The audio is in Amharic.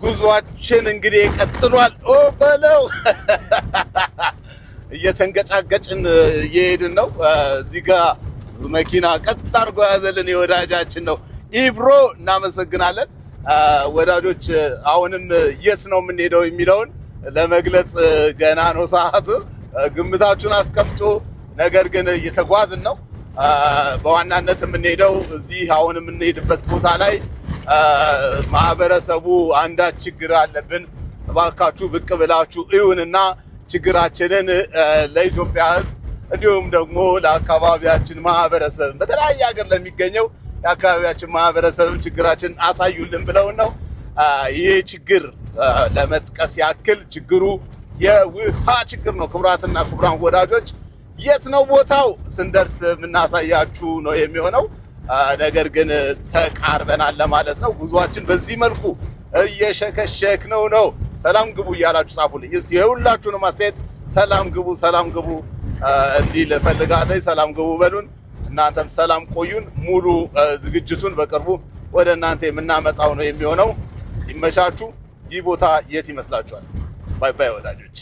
ጉዟችን እንግዲህ ቀጥሏል። ኦ በለው እየተንገጫገጭን እየሄድን ነው። እዚህ ጋር መኪና ቀጥ አድርጎ ያዘልን የወዳጃችን ነው ኢብሮ። እናመሰግናለን ወዳጆች። አሁንም የት ነው የምንሄደው የሚለውን ለመግለጽ ገና ነው ሰዓቱ። ግምታችሁን አስቀምጡ። ነገር ግን እየተጓዝን ነው። በዋናነት የምንሄደው እዚህ አሁን የምንሄድበት ቦታ ላይ ማህበረሰቡ አንዳች ችግር አለብን፣ እባካችሁ ብቅ ብላችሁ እዩንና ችግራችንን ለኢትዮጵያ ሕዝብ እንዲሁም ደግሞ ለአካባቢያችን ማህበረሰብ በተለያየ ሀገር ለሚገኘው የአካባቢያችን ማህበረሰብ ችግራችንን አሳዩልን ብለውን ነው። ይህ ችግር ለመጥቀስ ያክል ችግሩ የውሃ ችግር ነው። ክቡራትና ክቡራን ወዳጆች የት ነው ቦታው ስንደርስ የምናሳያችሁ ነው የሚሆነው። ነገር ግን ተቃርበናል ለማለት ነው። ጉዟችን በዚህ መልኩ እየሸከሸክነው ነው። ሰላም ግቡ እያላችሁ ጻፉልኝ እስቲ የሁላችሁንም አስተያየት። ሰላም ግቡ እንዲል እፈልጋለሁ። ሰላም ግቡ በሉን። እናንተም ሰላም ቆዩን። ሙሉ ዝግጅቱን በቅርቡ ወደ እናንተ የምናመጣው ነው የሚሆነው። ይመቻችሁ። ይህ ቦታ የት ይመስላችኋል? ባይ ባይ ወዳጆች።